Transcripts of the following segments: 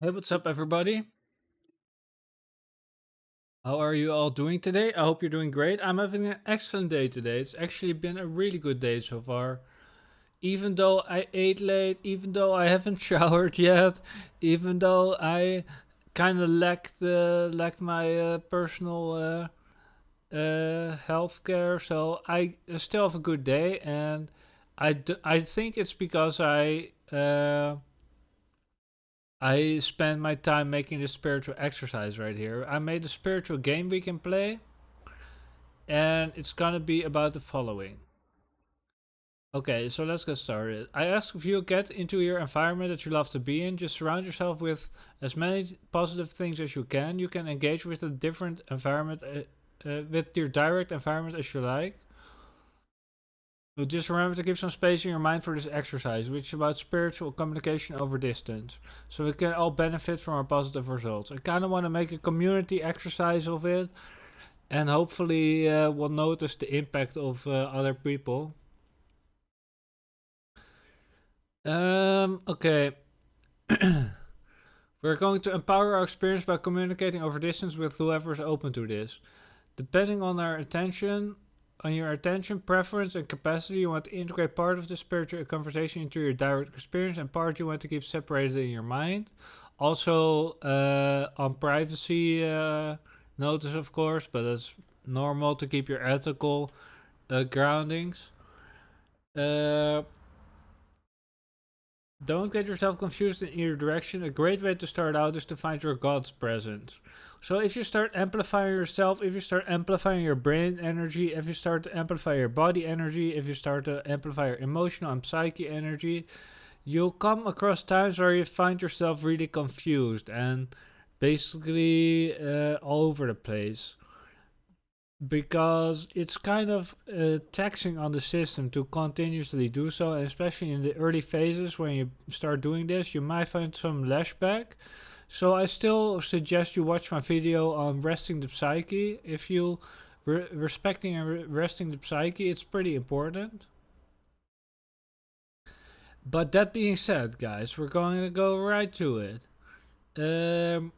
Hey, what's up, everybody? How are you all doing today? I hope you're doing great. I'm having an excellent day today. It's actually been a really good day so far. Even though I ate late, even though I haven't showered yet, even though I kind of lacked my personal health care, so I still have a good day, and I think it's because I spend my time making this spiritual exercise right here. I made a spiritual game we can play, and it's gonna be about the following. Okay, so let's get started. I ask if you get into your environment that you love to be in, just surround yourself with as many positive things as you can. You can engage with a different environment, with your direct environment as you like. But just remember to keep some space in your mind for this exercise, which is about spiritual communication over distance. So we can all benefit from our positive results. I kind of want to make a community exercise of it, and hopefully we'll notice the impact of other people. Okay. We're going to empower our experience by communicating over distance with whoever is open to this. Depending on your attention, preference, and capacity, you want to integrate part of the spiritual conversation into your direct experience, and part you want to keep separated in your mind. Also, on privacy notice, of course, but it's normal to keep your ethical groundings. Uh, don't get yourself confused in either direction. A great way to start out is to find your God's presence. So if you start amplifying yourself, if you start amplifying your brain energy, if you start to amplify your body energy, if you start to amplify your emotional and psyche energy, you'll come across times where you find yourself really confused and basically all over the place, because it's kind of taxing on the system to continuously do so, and especially in the early phases when you start doing this you might find some lashback. So I still suggest you watch my video on resting the psyche. If you respecting and resting the psyche, it's pretty important. But that being said, guys, we're going to go right to it. um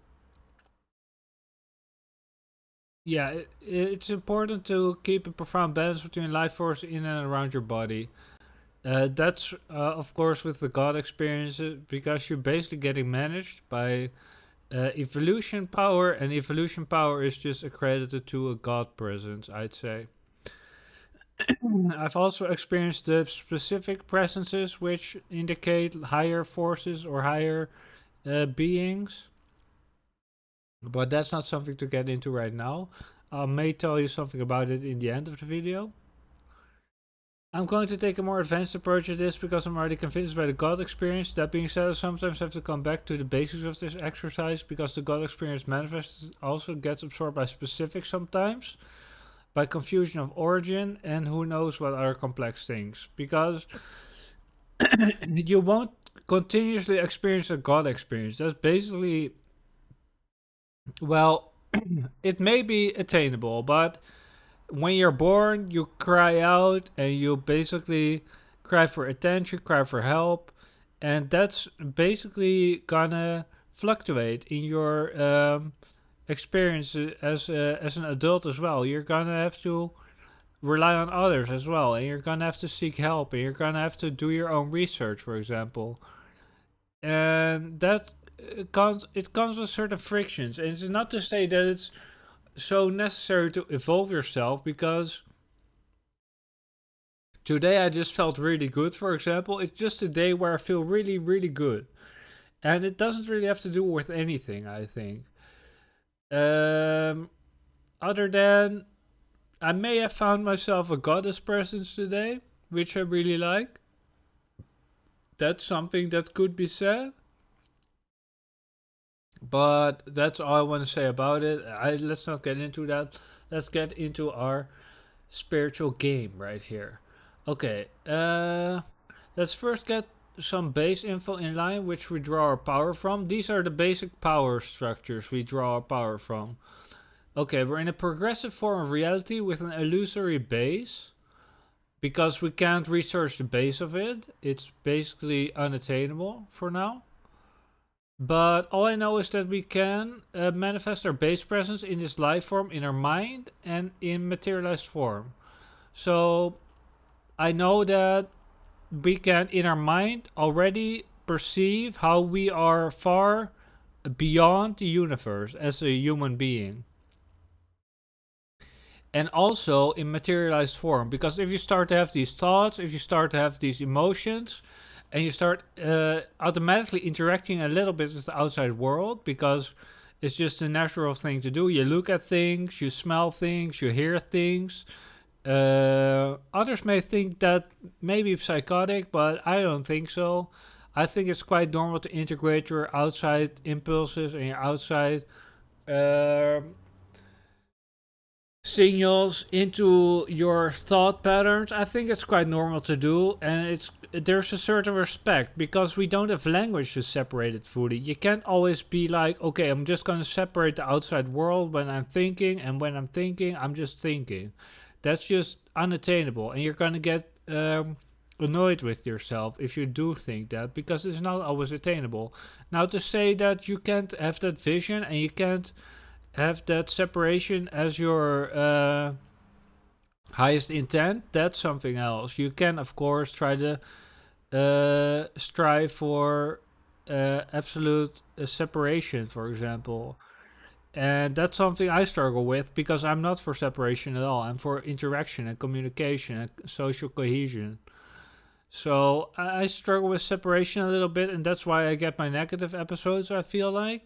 yeah, it's important to keep a profound balance between life force in and around your body. That's of course with the God experience, because you're basically getting managed by evolution power, and evolution power is just accredited to a God presence, I'd say. I've also experienced the specific presences which indicate higher forces or higher beings, but that's not something to get into right now. I may tell you something about it in the end of the video. I'm going to take a more advanced approach to this because I'm already convinced by the God experience. That being said, I sometimes have to come back to the basics of this exercise because the God experience manifests also gets absorbed by specifics sometimes, by confusion of origin, and who knows what other complex things. Because you won't continuously experience a God experience. That's basically, well, it may be attainable, but when you're born, you cry out and you basically cry for attention, cry for help, and that's basically gonna fluctuate in your experience as an adult as well. You're gonna have to rely on others as well, and you're gonna have to seek help, and you're gonna have to do your own research, for example, and that it comes with certain frictions. And it's not to say that it's so necessary to evolve yourself, because today I just felt really good, for example. It's just a day where I feel really, really good. And it doesn't really have to do with anything, I think. Um, Other than I may have found myself a goddess presence today, which I really like. That's something that could be said. But that's all I want to say about it. Let's not get into that. Let's get into our spiritual game right here. Okay, let's first get some base info in line, which we draw our power from. These are the basic power structures we draw our power from. Okay, we're in a progressive form of reality with an illusory base, because we can't research the base of it. It's basically unattainable for now. But all I know is that we can manifest our base presence in this life form, in our mind, and in materialized form. So I know that we can, in our mind, already perceive how we are far beyond the universe as a human being. And also in materialized form, because if you start to have these thoughts, if you start to have these emotions, and you start automatically interacting a little bit with the outside world, because it's just a natural thing to do. You look at things, you smell things, you hear things. Others may think that maybe psychotic, but I don't think so. I think it's quite normal to integrate your outside impulses and your outside uh, signals into your thought patterns. I think it's quite normal to do, and there's a certain respect because we don't have language to separate it fully. You can't always be like, okay, I'm just going to separate the outside world when I'm thinking, and when I'm thinking, I'm just thinking. That's just unattainable, and you're going to get annoyed with yourself if you do think that, because it's not always attainable. Now, to say that you can't have that vision and you can't have that separation as your highest intent, that's something else. You can, of course, try to strive for absolute separation, for example. And that's something I struggle with because I'm not for separation at all. I'm for interaction and communication and social cohesion. So I struggle with separation a little bit, and that's why I get my negative episodes, I feel like.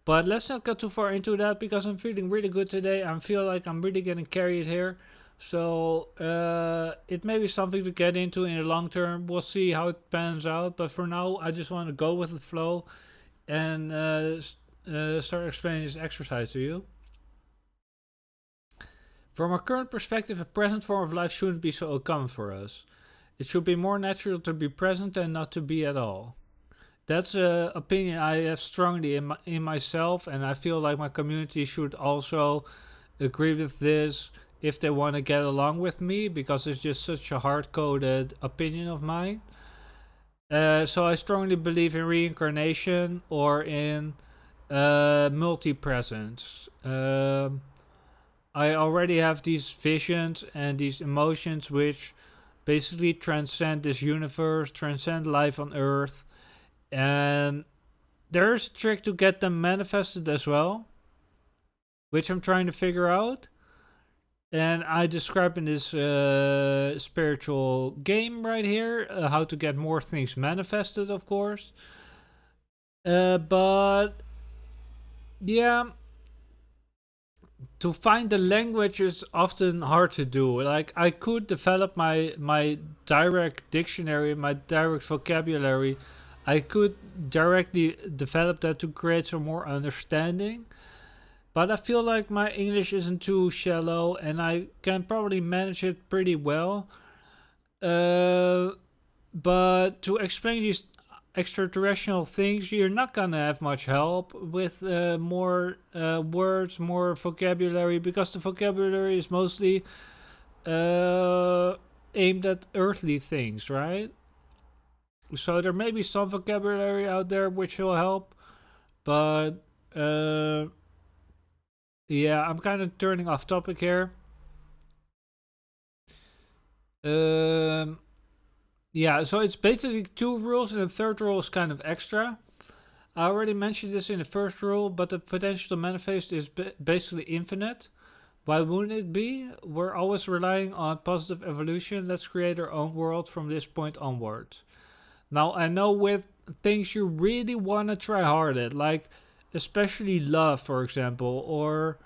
But let's not get too far into that because I'm feeling really good today. I feel like I'm really getting carried here. So it may be something to get into in the long term. We'll see how it pans out. But for now, I just want to go with the flow and start explaining this exercise to you. From our current perspective, a present form of life shouldn't be so common for us. It should be more natural to be present than not to be at all. That's an opinion I have strongly in myself, and I feel like my community should also agree with this if they want to get along with me, because it's just such a hard-coded opinion of mine. So I strongly believe in reincarnation or in multi-presence. I already have these visions and these emotions which basically transcend this universe, transcend life on Earth, and there's a trick to get them manifested as well, which I'm trying to figure out. And I describe in this spiritual game right here how to get more things manifested, of course. But yeah, to find the language is often hard to do. Like I could develop my direct dictionary, my direct vocabulary. I could directly develop that to create some more understanding. But I feel like my English isn't too shallow and I can probably manage it pretty well. Uh, but to explain these extraterrestrial things, you're not gonna have much help with more words, more vocabulary, because the vocabulary is mostly aimed at earthly things, right? So there may be some vocabulary out there which will help, but uh, yeah, I'm kind of turning off topic here. Um, yeah, so it's basically two rules, and the third rule is kind of extra. I already mentioned this in the first rule, but the potential to manifest is basically infinite. Why wouldn't it be? We're always relying on positive evolution. Let's create our own world from this point onwards. Now, I know with things you really want to try hard at, like especially love, for example, or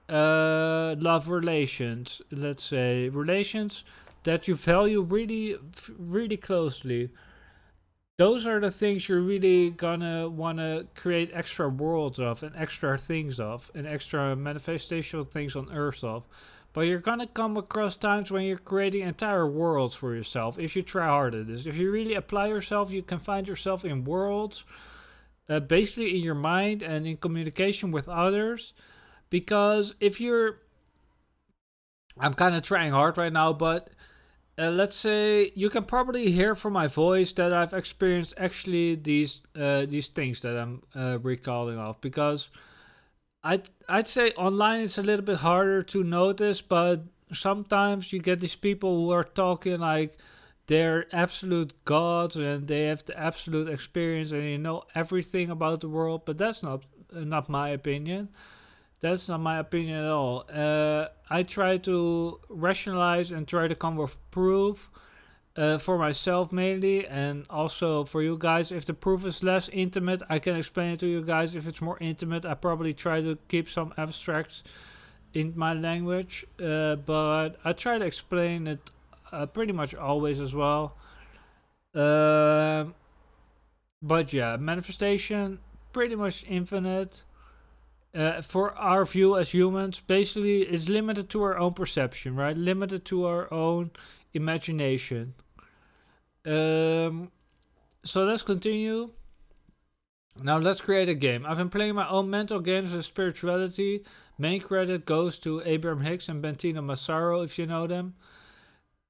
love relations, let's say, relations that you value really, really closely. Those are the things you're really gonna want to create extra worlds of and extra things of and extra manifestational things on earth of. But you're gonna come across times when you're creating entire worlds for yourself if you try hard at this. If you really apply yourself, you can find yourself in worlds, basically in your mind and in communication with others. Because if you're, I'm kind of trying hard right now, but let's say you can probably hear from my voice that I've experienced actually these things that I'm recalling off, because I'd say online it's a little bit harder to notice, but sometimes you get these people who are talking like they're absolute gods and they have the absolute experience and they know everything about the world, but that's not my opinion. That's not my opinion at all. I try to rationalize and try to come with proof for myself mainly, and also for you guys. If the proof is less intimate, I can explain it to you guys. If it's more intimate, I probably try to keep some abstracts in my language, but I try to explain it pretty much always as well. Um but yeah, manifestation pretty much infinite. For our view as humans, basically, it's limited to our own perception, right? Limited to our own imagination. Um, so let's continue. Now let's create a game. I've been playing my own mental games with spirituality. Main credit goes to Abraham Hicks and Bentino Massaro, if you know them.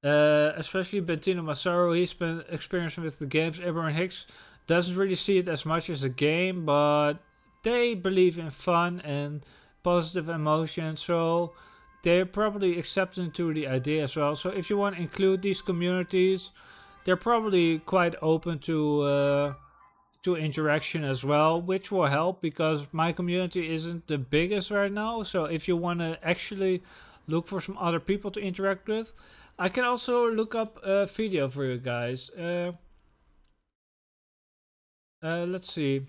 Especially Bentino Massaro, he's been experiencing with the games. Abraham Hicks doesn't really see it as much as a game, but they believe in fun and positive emotions, so they're probably accepting to the idea as well. So if you want to include these communities, they're probably quite open to interaction as well, which will help because my community isn't the biggest right now. So if you want to actually look for some other people to interact with, I can also look up a video for you guys. Let's see.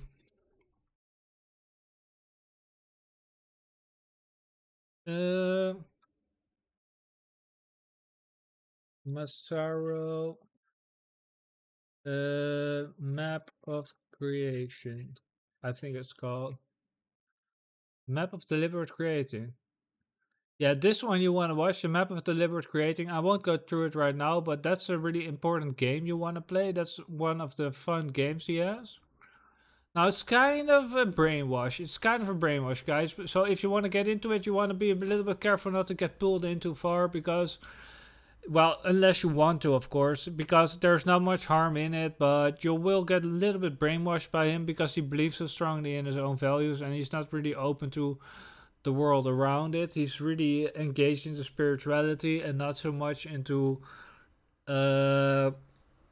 Uh, Massaro map of creation. I think it's called map of deliberate creating. Yeah, this one you want to watch, the map of deliberate creating. I won't go through it right now, but that's a really important game you want to play. That's one of the fun games he has. Now it's kind of a brainwash. It's kind of a brainwash, guys. So if you want to get into it, you want to be a little bit careful not to get pulled in too far because, well, unless you want to, of course, because there's not much harm in it, but you will get a little bit brainwashed by him because he believes so strongly in his own values and he's not really open to the world around it. He's really engaged into spirituality and not so much into, uh,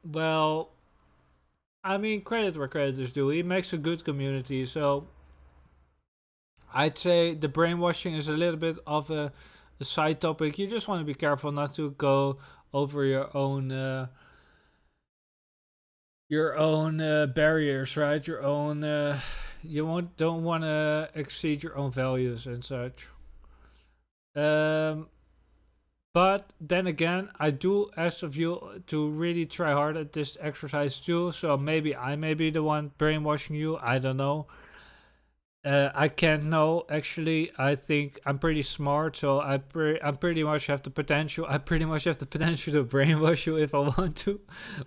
well, I mean, credit where credit is due. He makes a good community, so I'd say the brainwashing is a little bit of a side topic. You just want to be careful not to go over your own barriers, right? Your own you don't want to exceed your own values and such. Um, but then again, I do ask of you to really try hard at this exercise too. So maybe I may be the one brainwashing you. I don't know. I can't know. Actually, I think I'm pretty smart, so I pretty much have the potential. I pretty much have the potential to brainwash you if I want to,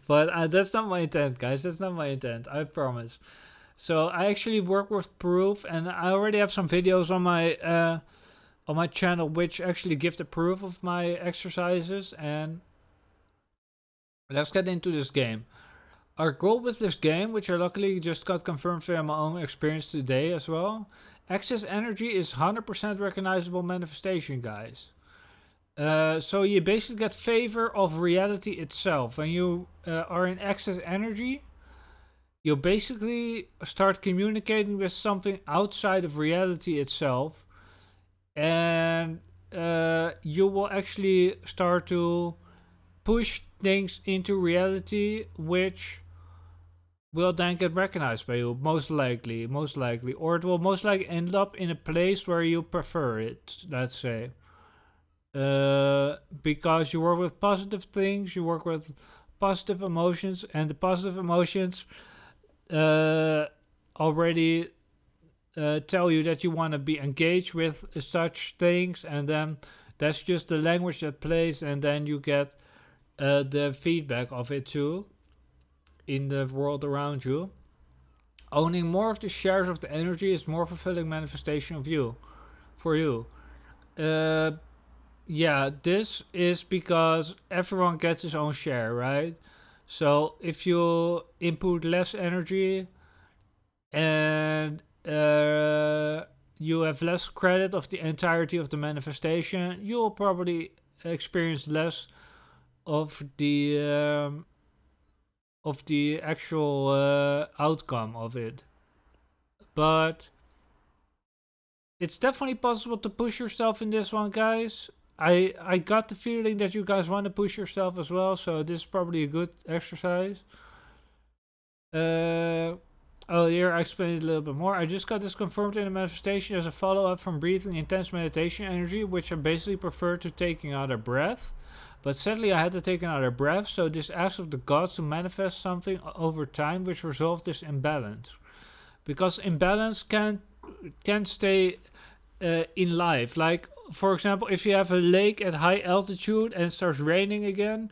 but that's not my intent, guys. That's not my intent. I promise. So I actually work with proof, and I already have some videos on my channel which actually give the proof of my exercises. And let's get into this game. Our goal with this game, which I luckily just got confirmed via my own experience today as well, excess energy is 100% recognizable manifestation, guys. So you basically get favor of reality itself. When you are in excess energy, you basically start communicating with something outside of reality itself, and you will actually start to push things into reality, which will then get recognized by you, most likely, or it will most likely end up in a place where you prefer it, let's say. Because you work with positive things, you work with positive emotions, and the positive emotions uh, already tell you that you want to be engaged with such things, and then that's just the language that plays, and then you get the feedback of it too in the world around you. Owning more of the shares of the energy is more fulfilling manifestation of you for you. Uh, yeah, this is because everyone gets his own share, right? So if you input less energy and you have less credit of the entirety of the manifestation, you'll probably experience less of the actual outcome of it. But it's definitely possible to push yourself in this one, guys. I got the feeling that you guys want to push yourself as well, so this is probably a good exercise. Oh, here I explained it a little bit more. I just got this confirmed in the manifestation as a follow-up from breathing intense meditation energy, which I basically prefer to taking another breath. But sadly, I had to take another breath, so this asks of the gods to manifest something over time which resolve this imbalance. Because imbalance can stay in life. Like, for example, if you have a lake at high altitude and it starts raining again,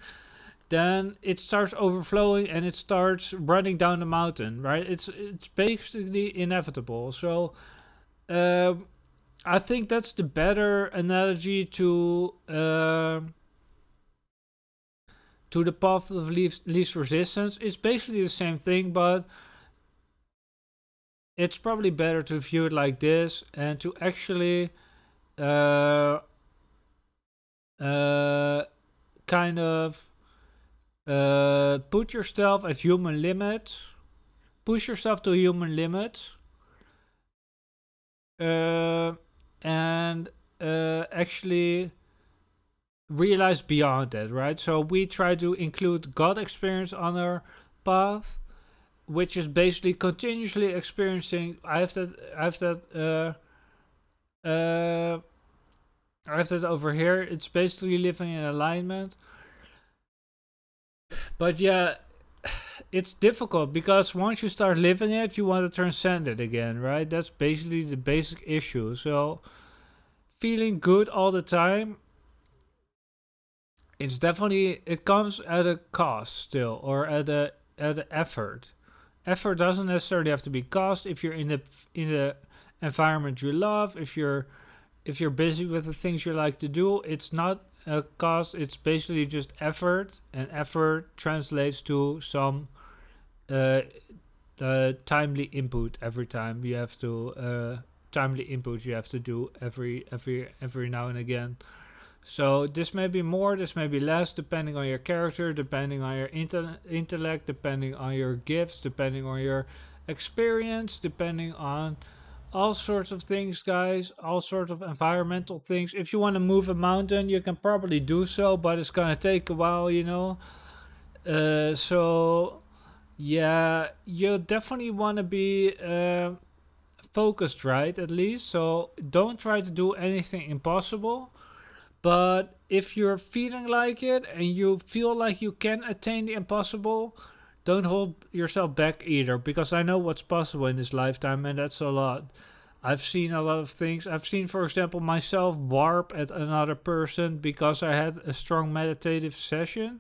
then it starts overflowing and it starts running down the mountain, right? It's basically inevitable. So I think that's the better analogy to the path of least resistance. It's basically the same thing, but it's probably better to view it like this and to actually kind of put yourself at human limit, push yourself to human limit, and actually realize beyond that, right? So we try to include God experience on our path, which is basically continuously experiencing. I have that over here. It's basically living in alignment. But yeah, it's difficult because once you start living it, you want to transcend it again, right? That's basically the basic issue. So feeling good all the time, it's definitely, it comes at a cost still, or at a effort. Effort doesn't necessarily have to be cost. If you're in the environment you love, if you're busy with the things you like to do, it's not a cost. It's basically just effort, and effort translates to some timely input every time. You have to timely input you have to do every now and again. So this may be more, this may be less, depending on your character, depending on your intellect, depending on your gifts, depending on your experience, depending on all sorts of things, guys, all sorts of environmental things. If you want to move a mountain, you can probably do so, but it's gonna take a while, you know. So yeah, you definitely want to be focused, right? At least, so don't try to do anything impossible. But if you're feeling like it and you feel like you can attain the impossible, don't hold yourself back either, because I know what's possible in this lifetime, and that's a lot. I've seen a lot of things. I've seen, for example, myself warp at another person because I had a strong meditative session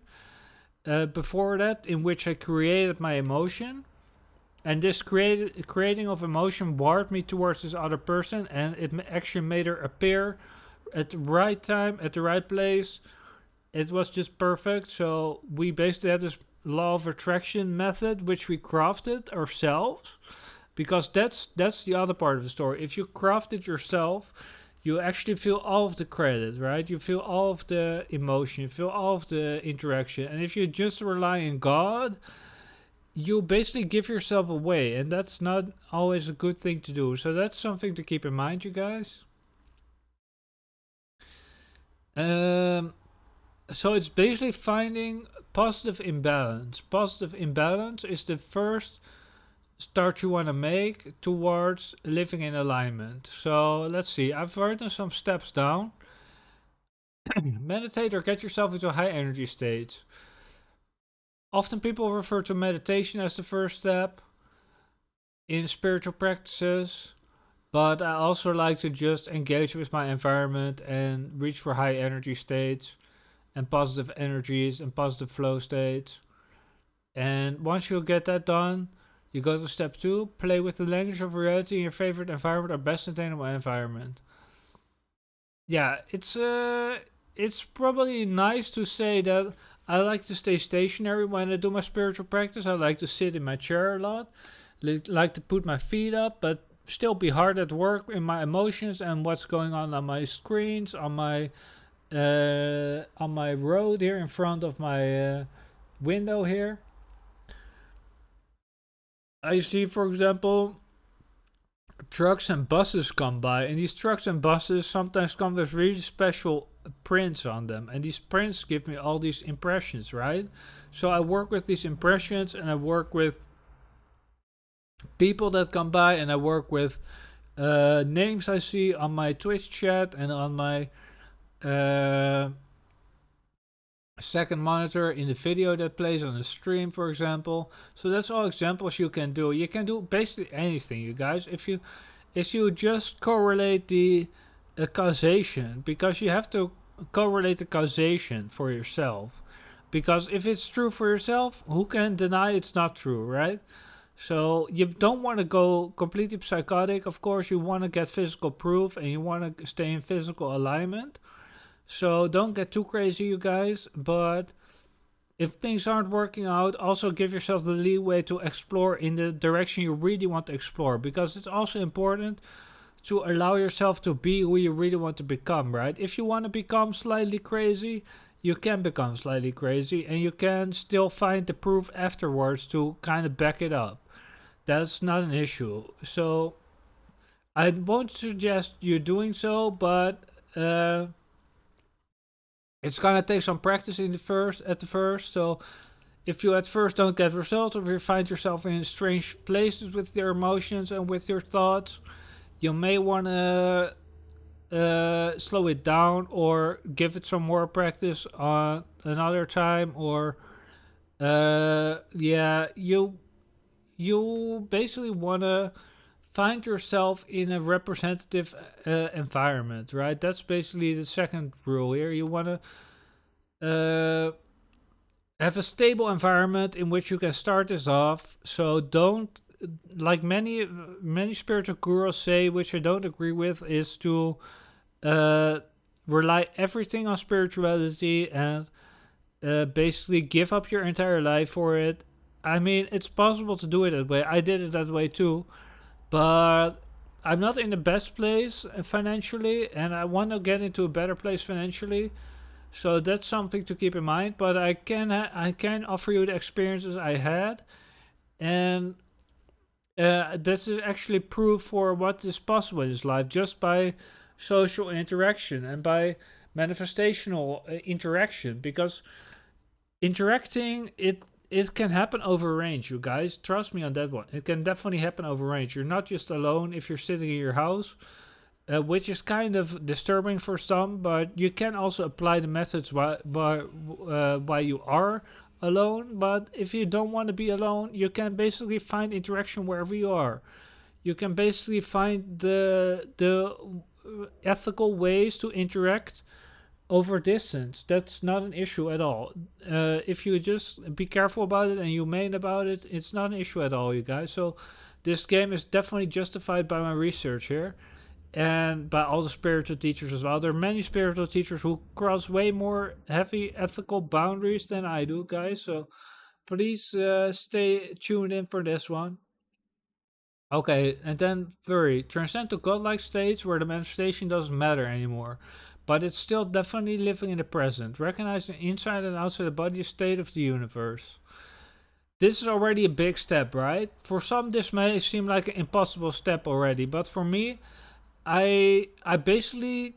before that, in which I created my emotion. And this creating of emotion warped me towards this other person, and it actually made her appear at the right time, at the right place. It was just perfect. So we basically had this law of attraction method, which we crafted ourselves, because that's the other part of the story. If you craft it yourself, you actually feel all of the credit, right? You feel all of the emotion, you feel all of the interaction. And if you just rely on God, you basically give yourself away, and that's not always a good thing to do. So that's something to keep in mind, you guys. So it's basically finding positive imbalance. Positive imbalance is the first start you want to make towards living in alignment. So let's see, I've written some steps down. Meditate or get yourself into a high energy state. Often people refer to meditation as the first step in spiritual practices, but I also like to just engage with my environment and reach for high energy states and positive energies and positive flow states. And once you get that done, you go to step 2, play with the language of reality in your favorite environment or best attainable environment. Yeah, it's probably nice to say that I like to stay stationary when I do my spiritual practice. I like to sit in my chair a lot, like to put my feet up, but still be hard at work in my emotions and what's going on my screens, on my road here in front of my window here. I see, for example, trucks and buses come by, and these trucks and buses sometimes come with really special prints on them, and these prints give me all these impressions, right? So I work with these impressions, and I work with people that come by, and I work with names I see on my Twitch chat and on my second monitor in the video that plays on the stream, for example. So that's all examples you can do. You can do basically anything, you guys, if you just correlate the causation, because you have to correlate the causation for yourself, because if it's true for yourself, who can deny it's not true, right? So you don't want to go completely psychotic. Of course, you want to get physical proof and you want to stay in physical alignment. So don't get too crazy, you guys. But if things aren't working out, also give yourself the leeway to explore in the direction you really want to explore. Because it's also important to allow yourself to be who you really want to become, right? If you want to become slightly crazy, you can become slightly crazy. And you can still find the proof afterwards to kind of back it up. That's not an issue. So I won't suggest you doing so, but it's gonna take some practice at the first. So if you at first don't get results, or if you find yourself in strange places with your emotions and with your thoughts, you may want to slow it down or give it some more practice on another time. Or yeah, you basically want to find yourself in a representative environment, right? That's basically the second rule here. You want to have a stable environment in which you can start this off. So don't, like many spiritual gurus say, which I don't agree with, is to rely everything on spirituality and basically give up your entire life for it. I mean, it's possible to do it that way. I did it that way too, but I'm not in the best place financially, and I want to get into a better place financially. So that's something to keep in mind. But I can offer you the experiences I had, and this is actually proof for what is possible in this life just by social interaction and by manifestational interaction. Because interacting, it can happen over range, you guys. Trust me on that one. It can definitely happen over range. You're not just alone if you're sitting in your house, which is kind of disturbing for some, but you can also apply the methods while you are alone. But if you don't want to be alone, you can basically find interaction wherever you are. You can basically find the ethical ways to interact over distance. That's not an issue at all. If you just be careful about it and humane about it, it's not an issue at all, you guys. So this game is definitely justified by my research here and by all the spiritual teachers as well. There are many spiritual teachers who cross way more heavy ethical boundaries than I do, guys. So please stay tuned in for this one. Okay, and then 3, transcend to godlike states where the manifestation doesn't matter anymore, but it's still definitely living in the present. Recognize the inside and outside the body state of the universe. This is already a big step, right? For some this may seem like an impossible step already, but for me, I basically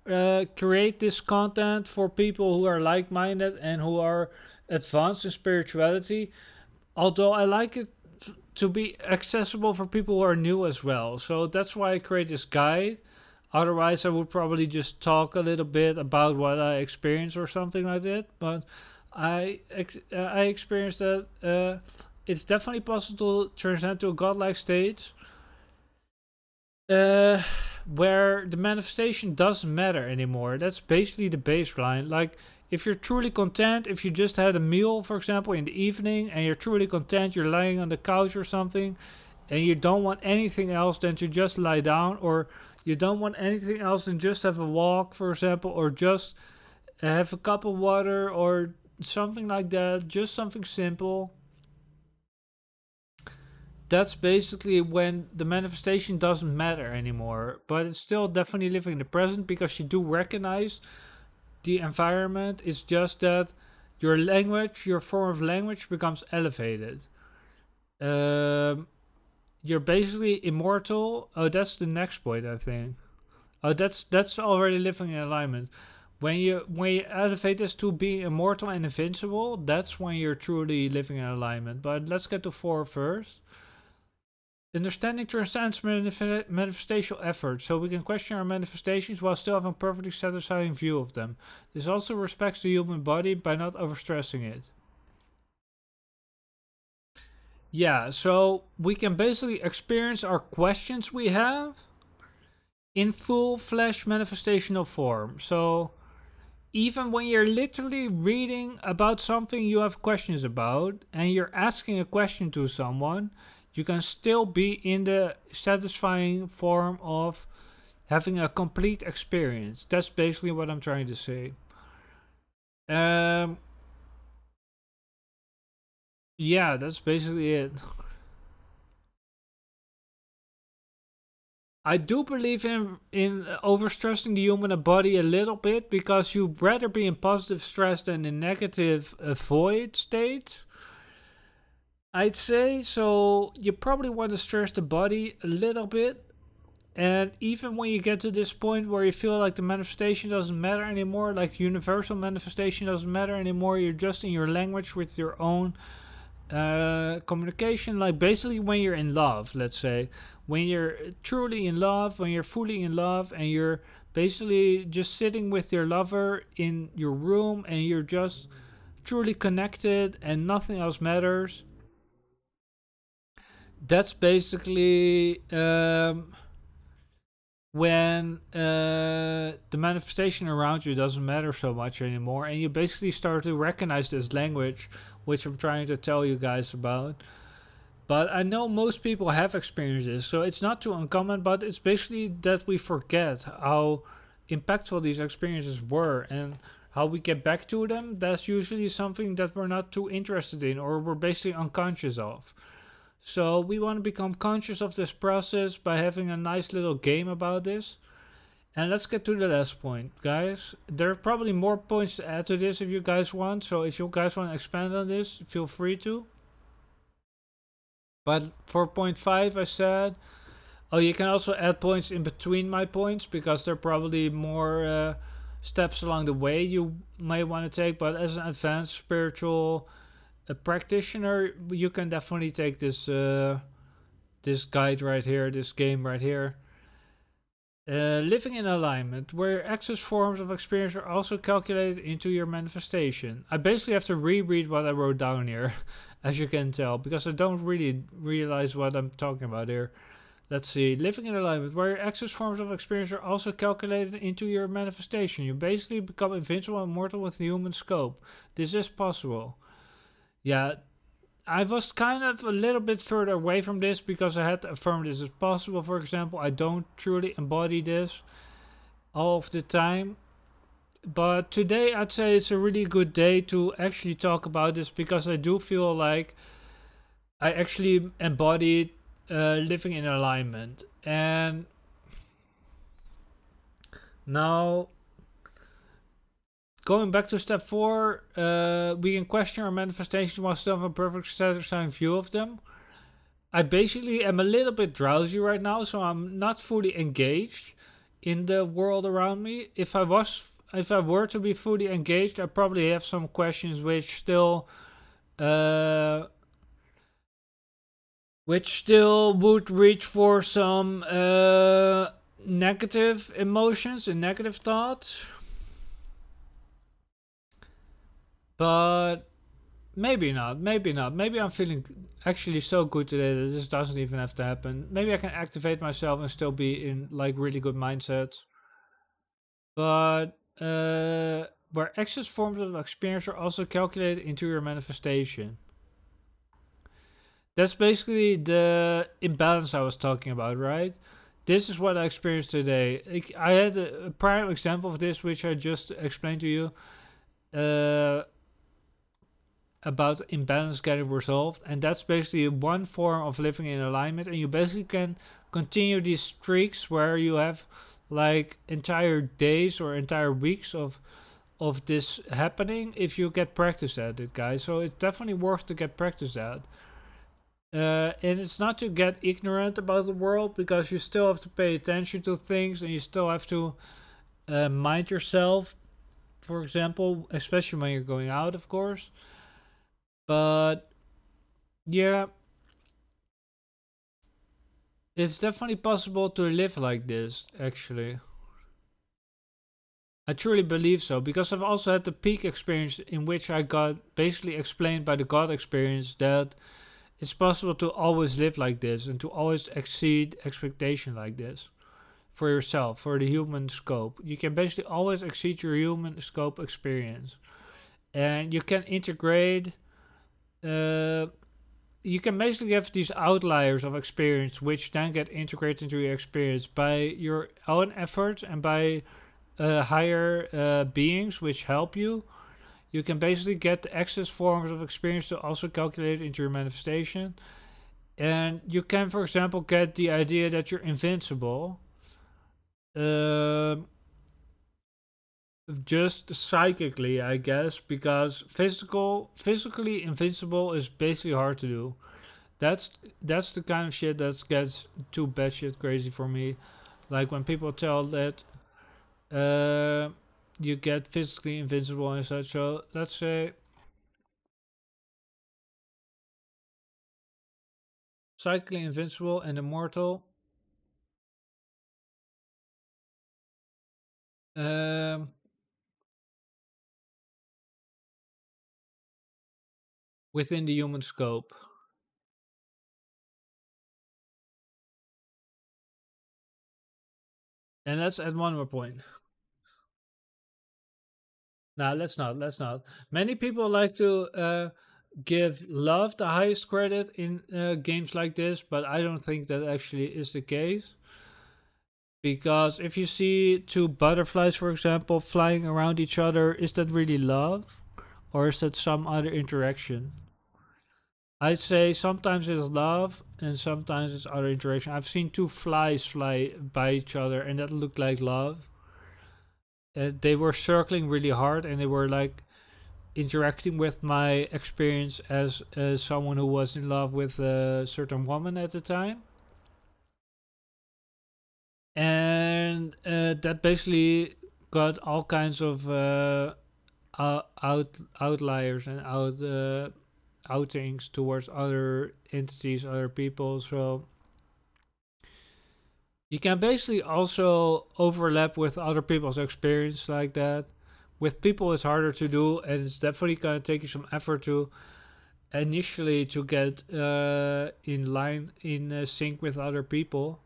create this content for people who are like-minded and who are advanced in spirituality, although I like it to be accessible for people who are new as well. So that's why I create this guide. Otherwise, I would probably just talk a little bit about what I experienced or something like that. But I experienced that it's definitely possible to transcend to a godlike state where the manifestation doesn't matter anymore. That's basically the baseline. Like, if you're truly content, if you just had a meal, for example, in the evening, and you're truly content, you're lying on the couch or something, and you don't want anything else than to just lie down, or you don't want anything else than just have a walk, for example, or just have a cup of water or something like that, just something simple. That's basically when the manifestation doesn't matter anymore, but it's still definitely living in the present because you do recognize the environment. It's just that your language, your form of language becomes elevated. Um, you're basically immortal. Oh, that's the next point, I think. Oh, that's already living in alignment. When you elevate this to being immortal and invincible, that's when you're truly living in alignment. But let's get to 4 first. Understanding transcends manifestational effort, so we can question our manifestations while still having a perfectly satisfying view of them. This also respects the human body by not overstressing it. Yeah, so we can basically experience our questions we have in full-fledged manifestational form. So even when you're literally reading about something you have questions about and you're asking a question to someone, you can still be in the satisfying form of having a complete experience. That's basically what I'm trying to say. Um, yeah, that's basically it. I do believe in overstressing the human body a little bit because you'd rather be in positive stress than in negative void state. I'd say so. You probably want to stress the body a little bit, and even when you get to this point where you feel like the manifestation doesn't matter anymore, like universal manifestation doesn't matter anymore, you're just in your language with your own communication. Like basically when you're in love, let's say, when you're truly in love, when you're fully in love, and you're basically just sitting with your lover in your room, and you're just truly connected, and nothing else matters. That's basically when the manifestation around you doesn't matter so much anymore, and you basically start to recognize this language, which I'm trying to tell you guys about. But I know most people have experienced this, so it's not too uncommon, but it's basically that we forget how impactful these experiences were, and how we get back to them. That's usually something that we're not too interested in, or we're basically unconscious of. So we want to become conscious of this process by having a nice little game about this. And let's get to the last point, guys. There are probably more points to add to this if you guys want. So if you guys want to expand on this, feel free to. But for point 5, I said, oh, you can also add points in between my points because there are probably more steps along the way you may want to take. But as an advanced spiritual practitioner, you can definitely take this this guide right here, this game right here. Living in alignment, where excess forms of experience are also calculated into your manifestation. I basically have to reread what I wrote down here, as you can tell, because I don't really realize what I'm talking about here. Let's see. Living in alignment, where excess forms of experience are also calculated into your manifestation. You basically become invincible and mortal with the human scope. This is possible. Yeah, I was kind of a little bit further away from this because I had to affirm this is possible. For example, I don't truly embody this all of the time. But today I'd say it's a really good day to actually talk about this because I do feel like I actually embodied living in alignment. And now, going back to step 4, we can question our manifestations while still having a perfect satisfying view of them. I basically am a little bit drowsy right now, so I'm not fully engaged in the world around me. If I were to be fully engaged, I probably have some questions uh, which still would reach for some negative emotions and negative thoughts. But maybe not. Maybe not. Maybe I'm feeling actually so good today that this doesn't even have to happen. Maybe I can activate myself and still be in like really good mindset. But where excess forms of experience are also calculated into your manifestation. That's basically the imbalance I was talking about, right? this is what I experienced today. I had a prime example of this, which I just explained to you, uh, about imbalance getting resolved, and that's basically one form of living in alignment. And you basically can continue these streaks where you have like entire days or entire weeks of this happening if you get practice at it, guys. So it's definitely worth to get practice at. And it's not to get ignorant about the world, because you still have to pay attention to things and you still have to mind yourself, for example, especially when you're going out, of course. But yeah, it's definitely possible to live like this, actually. I truly believe so, because I've also had the peak experience in which I got basically explained by the God experience that it's possible to always live like this and to always exceed expectation like this for yourself, for the human scope. You can basically always exceed your human scope experience. And you can integrate, uh, you can basically have these outliers of experience which then get integrated into your experience by your own efforts and by higher beings which help you. You can basically get the excess forms of experience to also calculate into your manifestation. And you can, for example, get the idea that you're invincible. Just psychically, I guess, because physically invincible is basically hard to do. That's the kind of shit that gets too batshit crazy for me. Like when people tell that uh, you get physically invincible and such. So let's say psychically invincible and immortal. Um, Within the human scope. And let's add one more point. Now, let's not. Let's not. Many people like to give love the highest credit in games like this, but I don't think that actually is the case. Because if you see two butterflies, for example, flying around each other, is that really love? Or is that some other interaction? I'd say sometimes it's love and sometimes it's other interaction. I've seen two flies fly by each other and that looked like love. They were circling really hard and they were like interacting with my experience as someone who was in love with a certain woman at the time. And that basically got all kinds of outliers and outings towards other entities, other people. So you can basically also overlap with other people's experience like that. With people, it's harder to do, and it's definitely gonna take you some effort to initially to get in line, in sync with other people.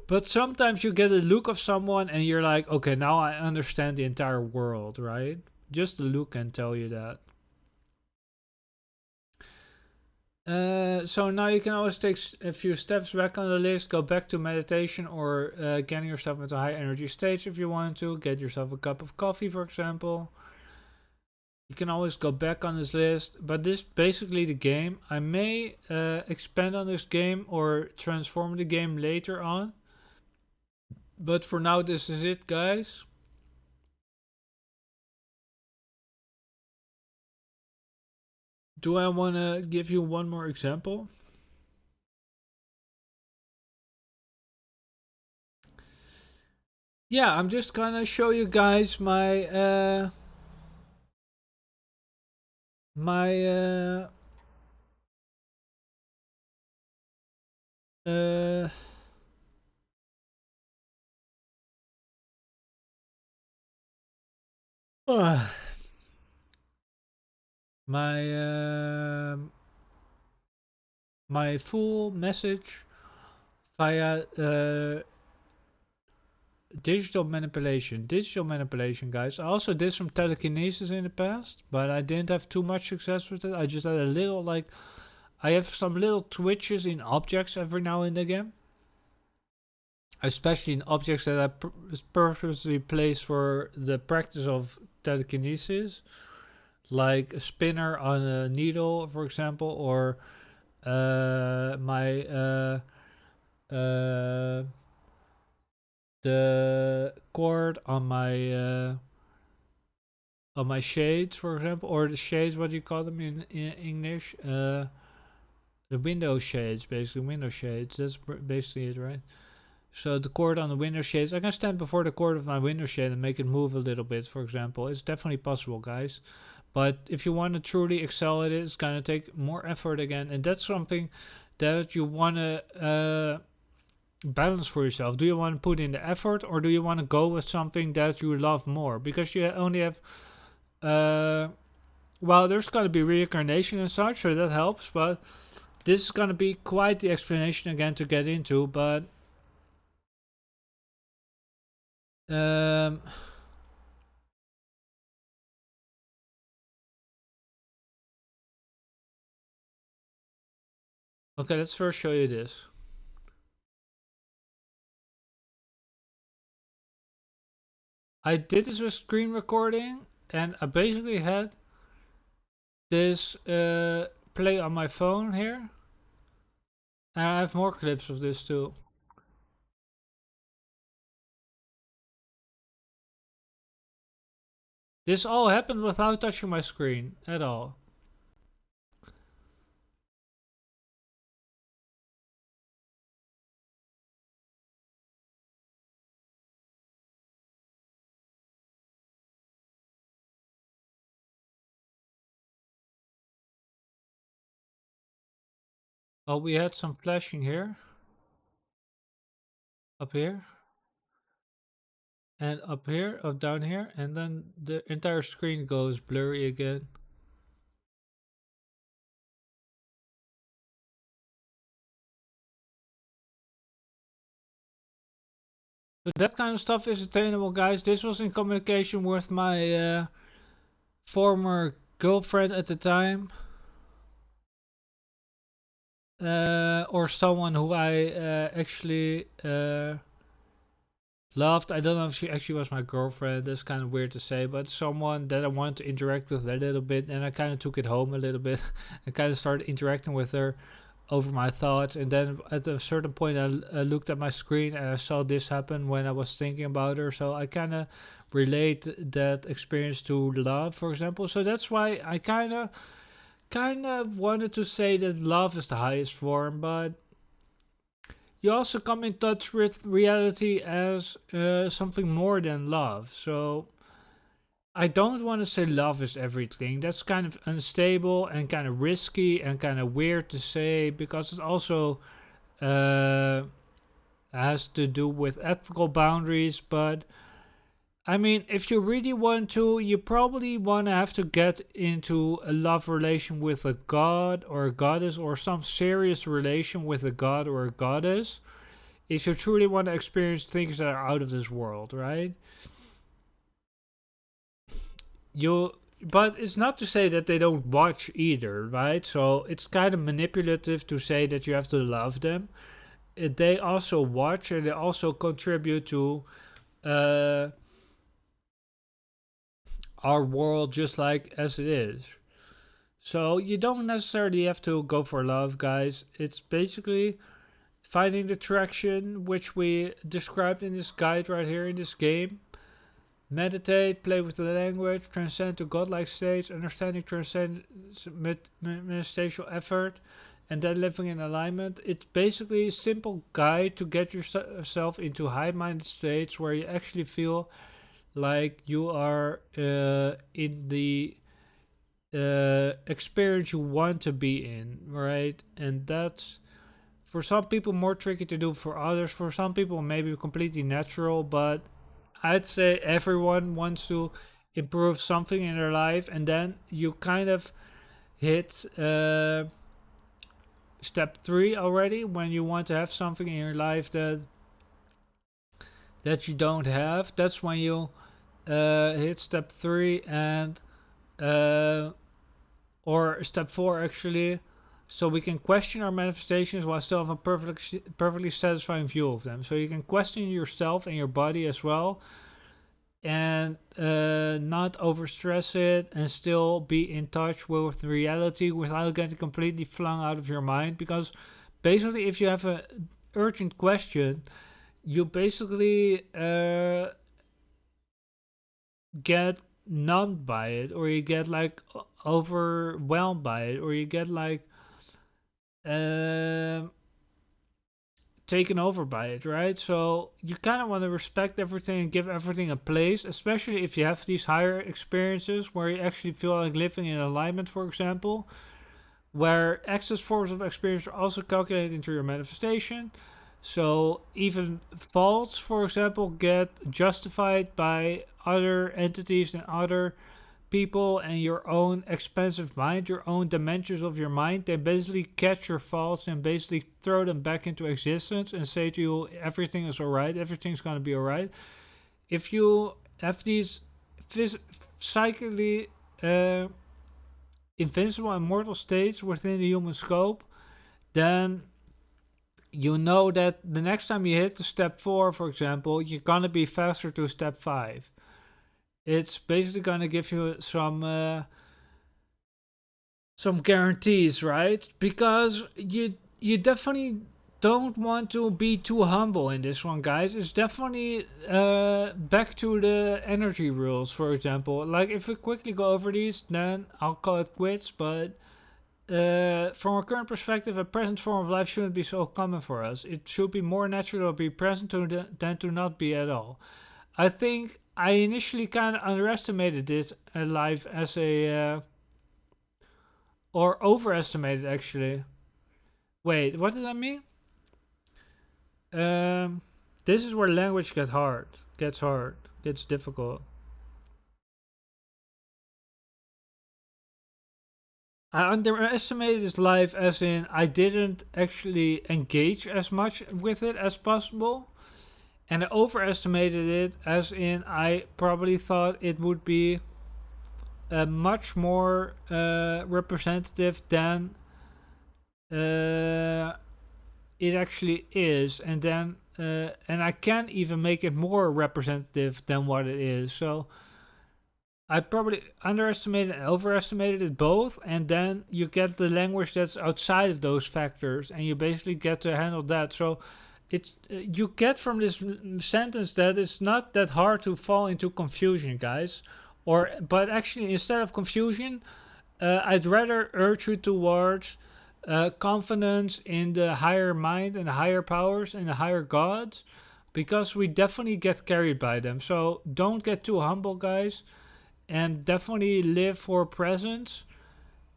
But sometimes you get a look of someone, and you're like, okay, now I understand the entire world, right? Just the look can tell you that. So now you can always take a few steps back on the list, go back to meditation or getting yourself into high energy states if you want to. Get yourself a cup of coffee, for example. You can always go back on this list, but this is basically the game. I may expand on this game or transform the game later on. But for now, this is it, guys. Do I want to give you one more example? Yeah, I'm just gonna show you guys my uh uh, my my full message via digital manipulation, guys. I also did some telekinesis in the past, but I didn't have too much success with it. I just had a little like I have some little twitches in objects every now and again, especially in objects that I purposely place for the practice of telekinesis, like a spinner on a needle, for example, or my the cord on my shades, for example, or the shades, what do you call them in English? The window shades, basically window shades. That's basically it, right? So the cord on the window shades, I can stand before the cord of my window shade and make it move a little bit, for example. It's definitely possible, guys. But if you want to truly excel at it, it's going to take more effort again. And that's something that you want to balance for yourself. Do you want to put in the effort, or do you want to go with something that you love more? Because you only have... well, there's going to be reincarnation and such, so that helps. But this is going to be quite the explanation again to get into, but... okay, let's first show you this. I did this with screen recording, and I basically had this play on my phone here. And I have more clips of this too. This all happened without touching my screen at all. Oh, we had some flashing here. Up here. And up here, up down here. And then the entire screen goes blurry again. So that kind of stuff is attainable, guys. This was in communication with my former girlfriend at the time. Or someone who I actually loved. I don't know if she actually was my girlfriend. That's kind of weird to say, but someone that I wanted to interact with a little bit, and I kind of took it home a little bit. I kind of started interacting with her over my thoughts, and then at a certain point I looked at my screen and I saw this happen when I was thinking about her. So I kind of relate that experience to love, for example. So that's why I kind of wanted to say that love is the highest form, but you also come in touch with reality as something more than love. So I don't want to say love is everything. That's kind of unstable and kind of risky and kind of weird to say, because it also has to do with ethical boundaries. But I mean, if you really want to, you probably want to have to get into a love relation with a god or a goddess, or some serious relation with a god or a goddess, if you truly want to experience things that are out of this world, right? But it's not to say that they don't watch either, right? So it's kind of manipulative to say that you have to love them. They also watch, and they also contribute to our world just like as it is. So you don't necessarily have to go for love, guys. It's basically finding the traction which we described in this guide right here in this game. Meditate, play with the language, transcend to godlike states, understanding transcend meditational effort, and then living in alignment. It's basically a simple guide to get yourself into high-minded states where you actually feel like you are in the experience you want to be in, right? And that's for some people more tricky to do. For others, for some people maybe completely natural, but I'd say everyone wants to improve something in their life, and then you kind of hit step 3 already, when you want to have something in your life that you don't have. That's when you hit step 3 and or step 4 actually, So we can question our manifestations while still have a perfectly satisfying view of them. So you can question yourself and your body as well, and not overstress it, and still be in touch with reality without getting completely flung out of your mind. Because basically, if you have a urgent question, you basically get numbed by it, or you get like overwhelmed by it, or you get like um taken over by it, right? So you kind of want to respect everything and give everything a place, especially if you have these higher experiences where you actually feel like living in alignment, for example, where excess forms of experience are also calculated into your manifestation. So even faults, for example, get justified by other entities and other people, and your own expansive mind, your own dimensions of your mind. They basically catch your faults and basically throw them back into existence and say to you, everything is alright, everything's gonna be alright. If you have these psychically uh, invincible and mortal states within the human scope, then you know that the next time you hit the step 4, for example, you're gonna be faster to step 5. It's basically gonna give you some guarantees, right? Because you definitely don't want to be too humble in this one, guys. It's definitely back to the energy rules, for example. Like if we quickly go over these, then I'll call it quits. But from a current perspective, a present form of life shouldn't be so common for us. It should be more natural to be present than to not be at all. I think I initially kind of underestimated this life as a or overestimated, actually. Wait, what did I mean? Um, this is where language gets difficult. I underestimated this life as in I didn't actually engage as much with it as possible. And I overestimated it as in I probably thought it would be much more representative than uh, it actually is, and then and I can't even make it more representative than what it is. So I probably underestimated and overestimated it both, and then you get the language that's outside of those factors, and you basically get to handle that. So it's you get from this sentence that it's not that hard to fall into confusion, guys. Or but actually, instead of confusion, I'd rather urge you towards confidence in the higher mind and the higher powers and the higher gods, because we definitely get carried by them. So don't get too humble, guys, and definitely live for present.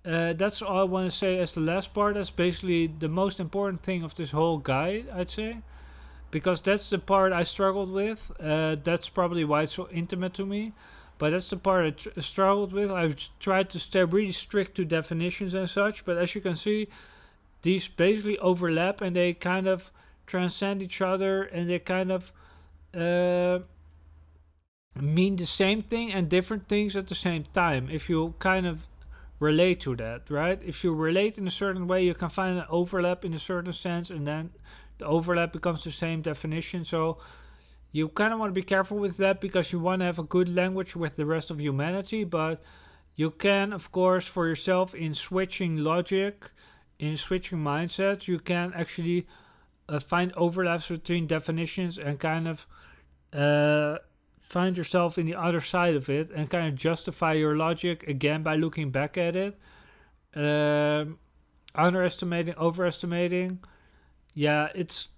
That's all I want to say as the last part. That's basically the most important thing of this whole guide, I'd say, because that's the part I struggled with. That's probably why it's so intimate to me. But that's the part I struggled with. I've tried to stay really strict to definitions and such, but as you can see, these basically overlap and they kind of transcend each other, and they kind of uh, mean the same thing and different things at the same time. If you kind of relate to that, right? If you relate in a certain way, you can find an overlap in a certain sense, and then the overlap becomes the same definition. So you kind of want to be careful with that, because you want to have a good language with the rest of humanity. But you can, of course, for yourself, in switching logic, in switching mindsets, you can actually find overlaps between definitions and kind of find yourself in the other side of it and kind of justify your logic again by looking back at it. Underestimating, overestimating, yeah, it's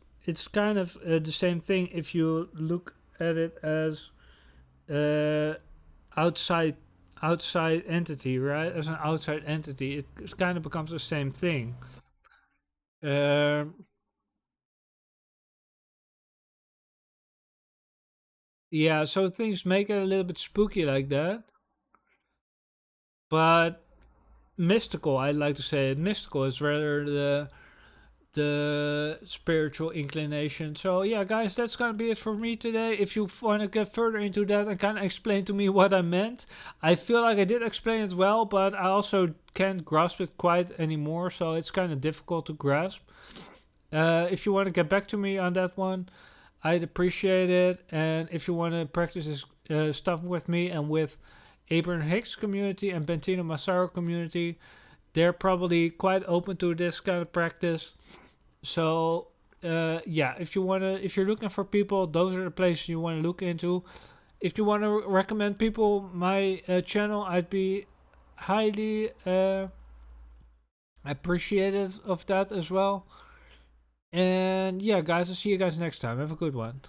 kind of the same thing if you look at it as uh, outside outside entity, right? As an outside entity, it kind of becomes the same thing. Um, yeah, so things make it a little bit spooky like that, but mystical. I'd like to say it. Mystical is rather the spiritual inclination. So yeah, guys, that's gonna be it for me today. If you want to get further into that and kind of explain to me what I meant, I feel like I did explain it well, but I also can't grasp it quite anymore, so it's kind of difficult to grasp. If you want to get back to me on that one, I'd appreciate it. And if you want to practice this stuff with me and with Abraham Hicks community and Bentino Massaro community, they're probably quite open to this kind of practice. So yeah, if you're looking for people, those are the places you want to look into. If you want to recommend people my channel, I'd be highly appreciative of that as well. And yeah, guys, I'll see you guys next time. Have a good one.